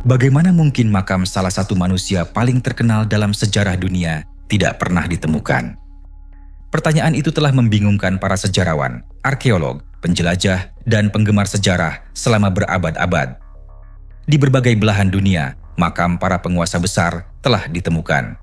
Bagaimana mungkin makam salah satu manusia paling terkenal dalam sejarah dunia tidak pernah ditemukan? Pertanyaan itu telah membingungkan para sejarawan, arkeolog, penjelajah, dan penggemar sejarah selama berabad-abad. Di berbagai belahan dunia, makam para penguasa besar telah ditemukan.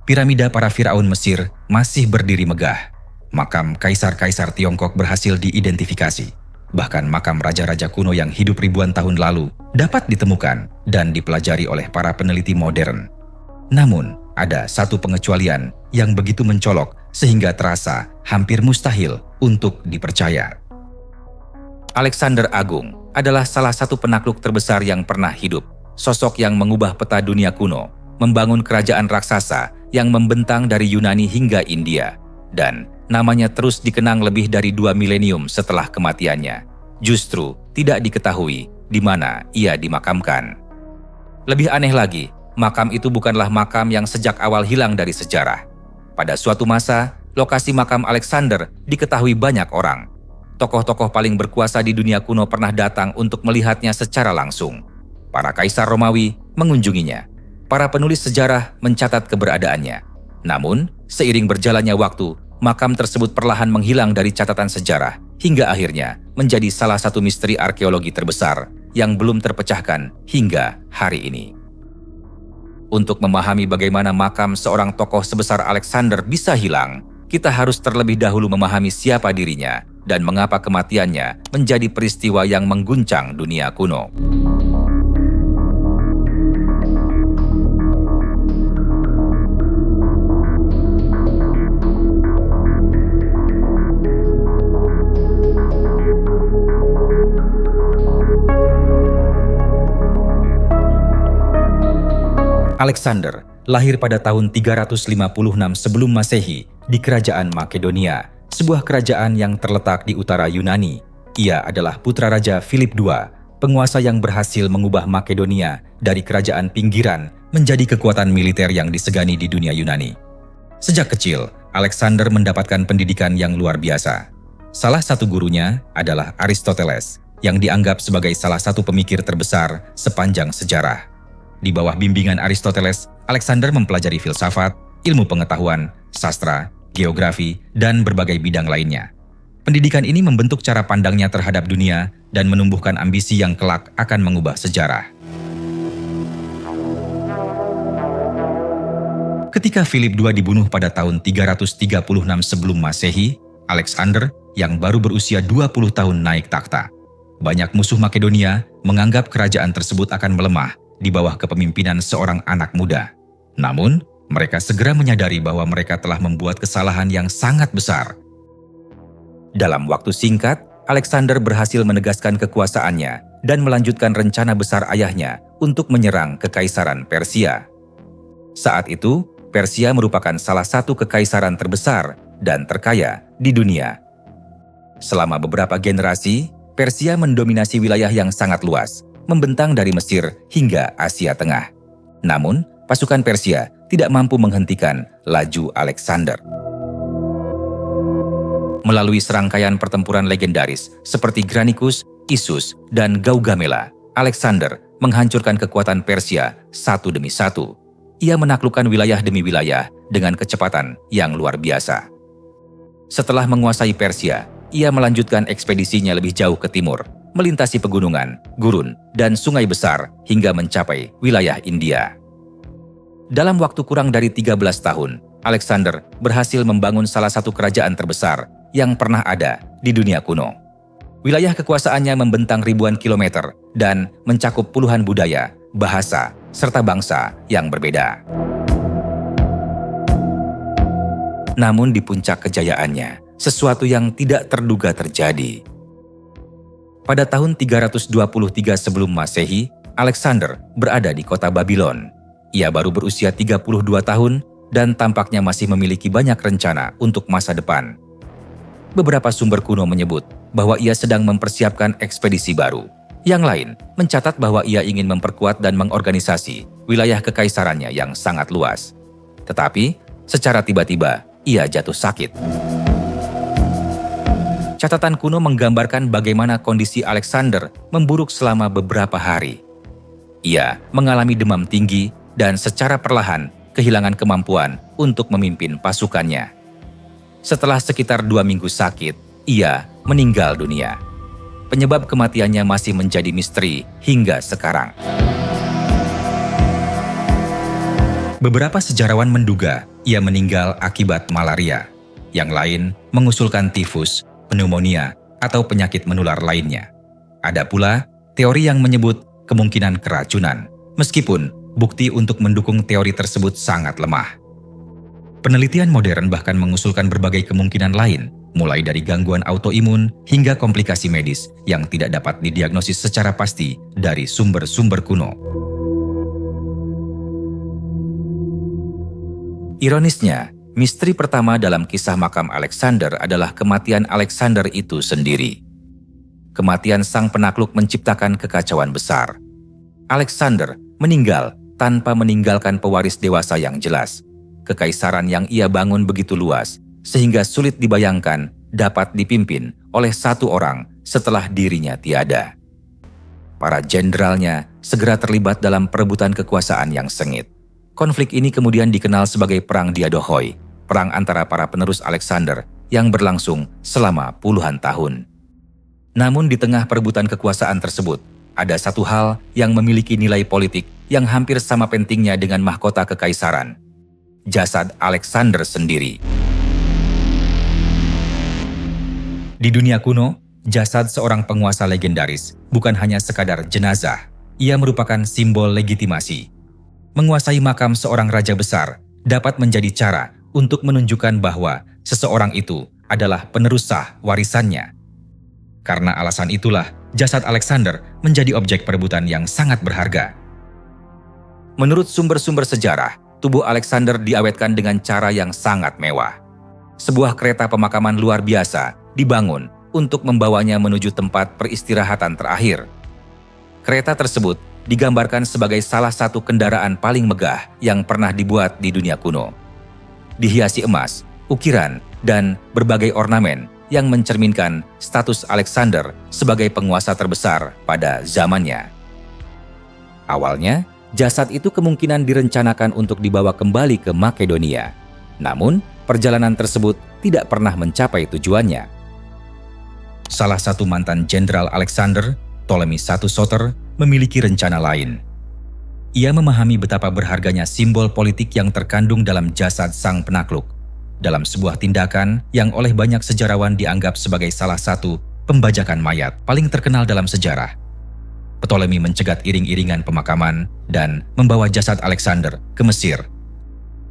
Piramida para Firaun Mesir masih berdiri megah. Makam kaisar-kaisar Tiongkok berhasil diidentifikasi. Bahkan makam raja-raja kuno yang hidup ribuan tahun lalu dapat ditemukan dan dipelajari oleh para peneliti modern. Namun, ada satu pengecualian yang begitu mencolok sehingga terasa hampir mustahil untuk dipercaya. Alexander Agung adalah salah satu penakluk terbesar yang pernah hidup. Sosok yang mengubah peta dunia kuno, membangun kerajaan raksasa yang membentang dari Yunani hingga India, dan namanya terus dikenang lebih dari 2 milenium setelah kematiannya. Justru tidak diketahui di mana ia dimakamkan. Lebih aneh lagi, makam itu bukanlah makam yang sejak awal hilang dari sejarah. Pada suatu masa, lokasi makam Alexander diketahui banyak orang. Tokoh-tokoh paling berkuasa di dunia kuno pernah datang untuk melihatnya secara langsung. Para kaisar Romawi mengunjunginya. Para penulis sejarah mencatat keberadaannya. Namun, seiring berjalannya waktu, makam tersebut perlahan menghilang dari catatan sejarah hingga akhirnya menjadi salah satu misteri arkeologi terbesar yang belum terpecahkan hingga hari ini. Untuk memahami bagaimana makam seorang tokoh sebesar Alexander bisa hilang, kita harus terlebih dahulu memahami siapa dirinya dan mengapa kematiannya menjadi peristiwa yang mengguncang dunia kuno. Alexander lahir pada tahun 356 sebelum Masehi di Kerajaan Makedonia, sebuah kerajaan yang terletak di utara Yunani. Ia adalah putra Raja Philip II, penguasa yang berhasil mengubah Makedonia dari kerajaan pinggiran menjadi kekuatan militer yang disegani di dunia Yunani. Sejak kecil, Alexander mendapatkan pendidikan yang luar biasa. Salah satu gurunya adalah Aristoteles, yang dianggap sebagai salah satu pemikir terbesar sepanjang sejarah. Di bawah bimbingan Aristoteles, Alexander mempelajari filsafat, ilmu pengetahuan, sastra, geografi, dan berbagai bidang lainnya. Pendidikan ini membentuk cara pandangnya terhadap dunia dan menumbuhkan ambisi yang kelak akan mengubah sejarah. Ketika Philip II dibunuh pada tahun 336 sebelum Masehi, Alexander yang baru berusia 20 tahun naik takhta. Banyak musuh Makedonia menganggap kerajaan tersebut akan melemah di bawah kepemimpinan seorang anak muda. Namun, mereka segera menyadari bahwa mereka telah membuat kesalahan yang sangat besar. Dalam waktu singkat, Alexander berhasil menegaskan kekuasaannya dan melanjutkan rencana besar ayahnya untuk menyerang Kekaisaran Persia. Saat itu, Persia merupakan salah satu kekaisaran terbesar dan terkaya di dunia. Selama beberapa generasi, Persia mendominasi wilayah yang sangat luas, membentang dari Mesir hingga Asia Tengah. Namun, pasukan Persia tidak mampu menghentikan laju Alexander. Melalui serangkaian pertempuran legendaris seperti Granicus, Issus, dan Gaugamela, Alexander menghancurkan kekuatan Persia satu demi satu. Ia menaklukkan wilayah demi wilayah dengan kecepatan yang luar biasa. Setelah menguasai Persia, ia melanjutkan ekspedisinya lebih jauh ke timur, melintasi pegunungan, gurun, dan sungai besar hingga mencapai wilayah India. Dalam waktu kurang dari 13 tahun, Alexander berhasil membangun salah satu kerajaan terbesar yang pernah ada di dunia kuno. Wilayah kekuasaannya membentang ribuan kilometer dan mencakup puluhan budaya, bahasa, serta bangsa yang berbeda. Namun di puncak kejayaannya, sesuatu yang tidak terduga terjadi. Pada tahun 323 sebelum Masehi, Alexander berada di kota Babylon. Ia baru berusia 32 tahun dan tampaknya masih memiliki banyak rencana untuk masa depan. Beberapa sumber kuno menyebut bahwa ia sedang mempersiapkan ekspedisi baru. Yang lain mencatat bahwa ia ingin memperkuat dan mengorganisasi wilayah kekaisarannya yang sangat luas. Tetapi, secara tiba-tiba, ia jatuh sakit. Catatan kuno menggambarkan bagaimana kondisi Alexander memburuk selama beberapa hari. Ia mengalami demam tinggi dan secara perlahan kehilangan kemampuan untuk memimpin pasukannya. Setelah sekitar 2 minggu sakit, ia meninggal dunia. Penyebab kematiannya masih menjadi misteri hingga sekarang. Beberapa sejarawan menduga ia meninggal akibat malaria. Yang lain mengusulkan tifus, pneumonia, atau penyakit menular lainnya. Ada pula teori yang menyebut kemungkinan keracunan, meskipun bukti untuk mendukung teori tersebut sangat lemah. Penelitian modern bahkan mengusulkan berbagai kemungkinan lain, mulai dari gangguan autoimun hingga komplikasi medis yang tidak dapat didiagnosis secara pasti dari sumber-sumber kuno. Ironisnya, misteri pertama dalam kisah makam Alexander adalah kematian Alexander itu sendiri. Kematian sang penakluk menciptakan kekacauan besar. Alexander meninggal tanpa meninggalkan pewaris dewasa yang jelas. Kekaisaran yang ia bangun begitu luas, sehingga sulit dibayangkan dapat dipimpin oleh satu orang setelah dirinya tiada. Para jenderalnya segera terlibat dalam perebutan kekuasaan yang sengit. Konflik ini kemudian dikenal sebagai Perang Diadochoi, perang antara para penerus Alexander yang berlangsung selama puluhan tahun. Namun di tengah perebutan kekuasaan tersebut, ada satu hal yang memiliki nilai politik yang hampir sama pentingnya dengan mahkota kekaisaran. Jasad Alexander sendiri. Di dunia kuno, jasad seorang penguasa legendaris bukan hanya sekadar jenazah. Ia merupakan simbol legitimasi. Menguasai makam seorang raja besar dapat menjadi cara untuk menunjukkan bahwa seseorang itu adalah penerus sah warisannya. Karena alasan itulah, jasad Alexander menjadi objek perebutan yang sangat berharga. Menurut sumber-sumber sejarah, tubuh Alexander diawetkan dengan cara yang sangat mewah. Sebuah kereta pemakaman luar biasa dibangun untuk membawanya menuju tempat peristirahatan terakhir. Kereta tersebut digambarkan sebagai salah satu kendaraan paling megah yang pernah dibuat di dunia kuno. Dihiasi emas, ukiran, dan berbagai ornamen yang mencerminkan status Alexander sebagai penguasa terbesar pada zamannya. Awalnya, jasad itu kemungkinan direncanakan untuk dibawa kembali ke Makedonia. Namun, perjalanan tersebut tidak pernah mencapai tujuannya. Salah satu mantan jenderal Alexander, Ptolemy I Soter, memiliki rencana lain. Ia memahami betapa berharganya simbol politik yang terkandung dalam jasad sang penakluk, dalam sebuah tindakan yang oleh banyak sejarawan dianggap sebagai salah satu pembajakan mayat paling terkenal dalam sejarah. Ptolemy mencegat iring-iringan pemakaman dan membawa jasad Alexander ke Mesir.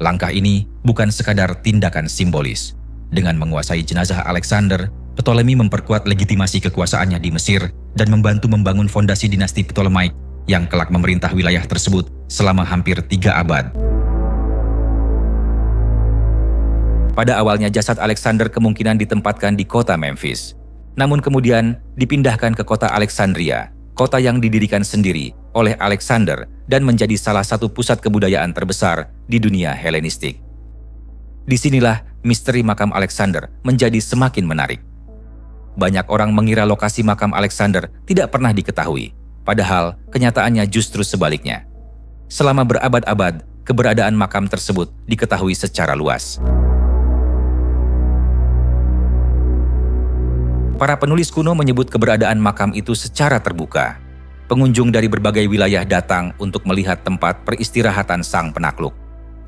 Langkah ini bukan sekadar tindakan simbolis. Dengan menguasai jenazah Alexander, Ptolemy memperkuat legitimasi kekuasaannya di Mesir dan membantu membangun fondasi dinasti Ptolemaic yang kelak memerintah wilayah tersebut selama hampir 3 abad. Pada awalnya jasad Alexander kemungkinan ditempatkan di kota Memphis, namun kemudian dipindahkan ke kota Alexandria, kota yang didirikan sendiri oleh Alexander dan menjadi salah satu pusat kebudayaan terbesar di dunia Helenistik. Disinilah misteri makam Alexander menjadi semakin menarik. Banyak orang mengira lokasi makam Alexander tidak pernah diketahui, padahal kenyataannya justru sebaliknya. Selama berabad-abad, keberadaan makam tersebut diketahui secara luas. Para penulis kuno menyebut keberadaan makam itu secara terbuka. Pengunjung dari berbagai wilayah datang untuk melihat tempat peristirahatan sang penakluk.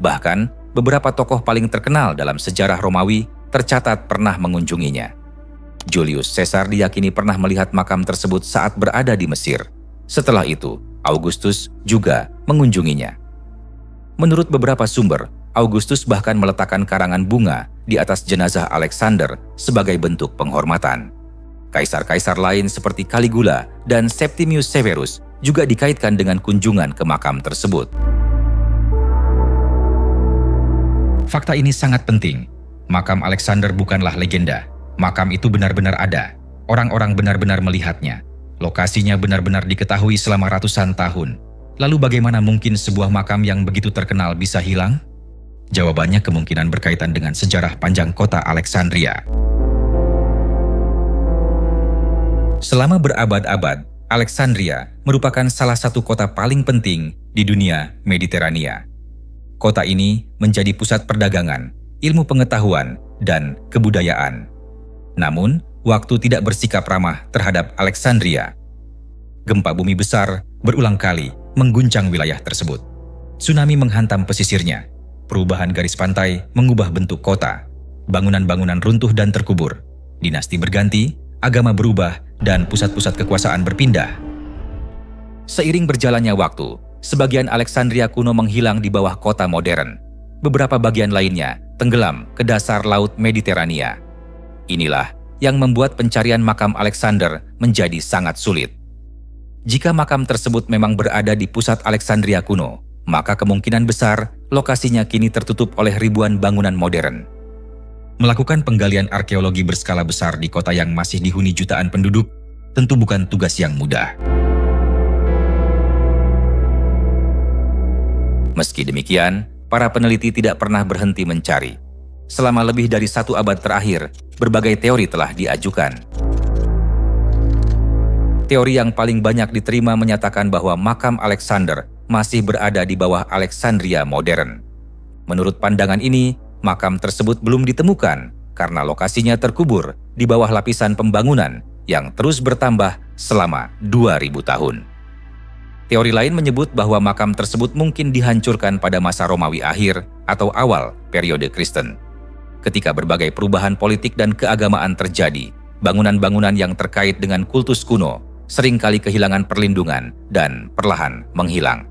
Bahkan, beberapa tokoh paling terkenal dalam sejarah Romawi tercatat pernah mengunjunginya. Julius Caesar diyakini pernah melihat makam tersebut saat berada di Mesir. Setelah itu, Augustus juga mengunjunginya. Menurut beberapa sumber, Augustus bahkan meletakkan karangan bunga di atas jenazah Alexander sebagai bentuk penghormatan. Kaisar-kaisar lain seperti Caligula dan Septimius Severus juga dikaitkan dengan kunjungan ke makam tersebut. Fakta ini sangat penting. Makam Alexander bukanlah legenda. Makam itu benar-benar ada. Orang-orang benar-benar melihatnya. Lokasinya benar-benar diketahui selama ratusan tahun. Lalu bagaimana mungkin sebuah makam yang begitu terkenal bisa hilang? Jawabannya kemungkinan berkaitan dengan sejarah panjang kota Alexandria. Selama berabad-abad, Alexandria merupakan salah satu kota paling penting di dunia Mediterania. Kota ini menjadi pusat perdagangan, ilmu pengetahuan, dan kebudayaan. Namun, waktu tidak bersikap ramah terhadap Alexandria. Gempa bumi besar berulang kali mengguncang wilayah tersebut. Tsunami menghantam pesisirnya. Perubahan garis pantai mengubah bentuk kota. Bangunan-bangunan runtuh dan terkubur. Dinasti berganti, agama berubah, dan pusat-pusat kekuasaan berpindah. Seiring berjalannya waktu, sebagian Alexandria kuno menghilang di bawah kota modern. Beberapa bagian lainnya tenggelam ke dasar Laut Mediterania. Inilah yang membuat pencarian makam Alexander menjadi sangat sulit. Jika makam tersebut memang berada di pusat Alexandria kuno, maka kemungkinan besar lokasinya kini tertutup oleh ribuan bangunan modern. Melakukan penggalian arkeologi berskala besar di kota yang masih dihuni jutaan penduduk tentu bukan tugas yang mudah. Meski demikian, para peneliti tidak pernah berhenti mencari. Selama lebih dari 1 abad terakhir, berbagai teori telah diajukan. Teori yang paling banyak diterima menyatakan bahwa makam Alexander masih berada di bawah Alexandria modern. Menurut pandangan ini, makam tersebut belum ditemukan karena lokasinya terkubur di bawah lapisan pembangunan yang terus bertambah selama 2000 tahun. Teori lain menyebut bahwa makam tersebut mungkin dihancurkan pada masa Romawi akhir atau awal periode Kristen. Ketika berbagai perubahan politik dan keagamaan terjadi, bangunan-bangunan yang terkait dengan kultus kuno seringkali kehilangan perlindungan dan perlahan menghilang.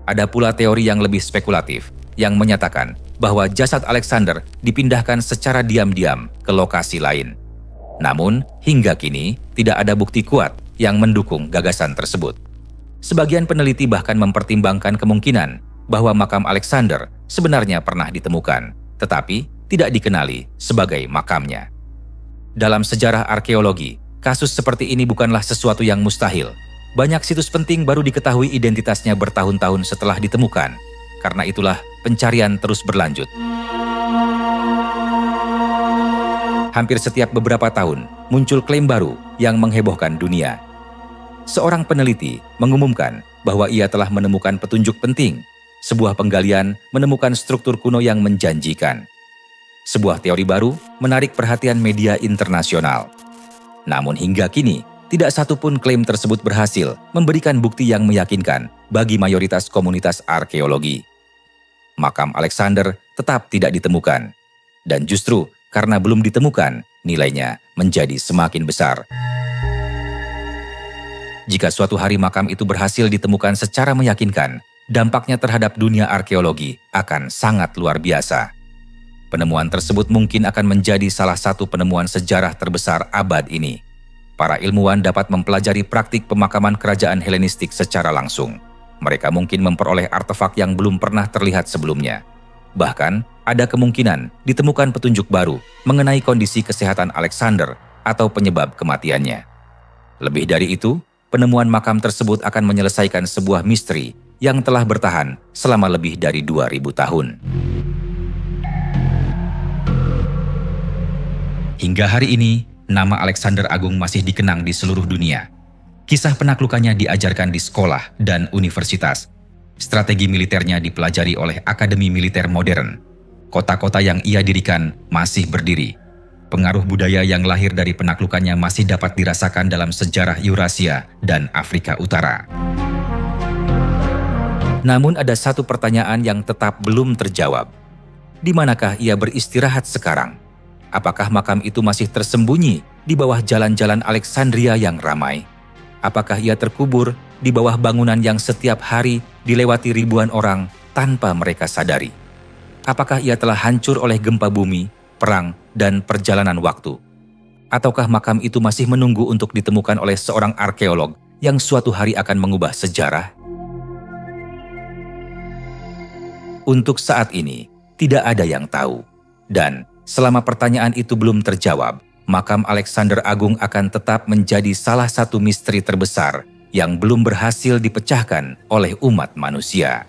Ada pula teori yang lebih spekulatif yang menyatakan bahwa jasad Alexander dipindahkan secara diam-diam ke lokasi lain. Namun, hingga kini tidak ada bukti kuat yang mendukung gagasan tersebut. Sebagian peneliti bahkan mempertimbangkan kemungkinan bahwa makam Alexander sebenarnya pernah ditemukan, tetapi tidak dikenali sebagai makamnya. Dalam sejarah arkeologi, kasus seperti ini bukanlah sesuatu yang mustahil. Banyak situs penting baru diketahui identitasnya bertahun-tahun setelah ditemukan. Karena itulah pencarian terus berlanjut. Hampir setiap beberapa tahun, muncul klaim baru yang menghebohkan dunia. Seorang peneliti mengumumkan bahwa ia telah menemukan petunjuk penting. Sebuah penggalian menemukan struktur kuno yang menjanjikan. Sebuah teori baru menarik perhatian media internasional. Namun hingga kini, tidak satupun klaim tersebut berhasil memberikan bukti yang meyakinkan bagi mayoritas komunitas arkeologi. Makam Alexander tetap tidak ditemukan. Dan justru karena belum ditemukan, nilainya menjadi semakin besar. Jika suatu hari makam itu berhasil ditemukan secara meyakinkan, dampaknya terhadap dunia arkeologi akan sangat luar biasa. Penemuan tersebut mungkin akan menjadi salah satu penemuan sejarah terbesar abad ini. Para ilmuwan dapat mempelajari praktik pemakaman kerajaan Helenistik secara langsung. Mereka mungkin memperoleh artefak yang belum pernah terlihat sebelumnya. Bahkan, ada kemungkinan ditemukan petunjuk baru mengenai kondisi kesehatan Alexander atau penyebab kematiannya. Lebih dari itu, penemuan makam tersebut akan menyelesaikan sebuah misteri yang telah bertahan selama lebih dari 2000 tahun. Hingga hari ini, nama Alexander Agung masih dikenang di seluruh dunia. Kisah penaklukannya diajarkan di sekolah dan universitas. Strategi militernya dipelajari oleh Akademi Militer Modern. Kota-kota yang ia dirikan masih berdiri. Pengaruh budaya yang lahir dari penaklukannya masih dapat dirasakan dalam sejarah Eurasia dan Afrika Utara. Namun ada satu pertanyaan yang tetap belum terjawab. Di manakah ia beristirahat sekarang? Apakah makam itu masih tersembunyi di bawah jalan-jalan Alexandria yang ramai? Apakah ia terkubur di bawah bangunan yang setiap hari dilewati ribuan orang tanpa mereka sadari? Apakah ia telah hancur oleh gempa bumi, perang, dan perjalanan waktu? Ataukah makam itu masih menunggu untuk ditemukan oleh seorang arkeolog yang suatu hari akan mengubah sejarah? Untuk saat ini, tidak ada yang tahu. Dan selama pertanyaan itu belum terjawab, makam Alexander Agung akan tetap menjadi salah satu misteri terbesar yang belum berhasil dipecahkan oleh umat manusia.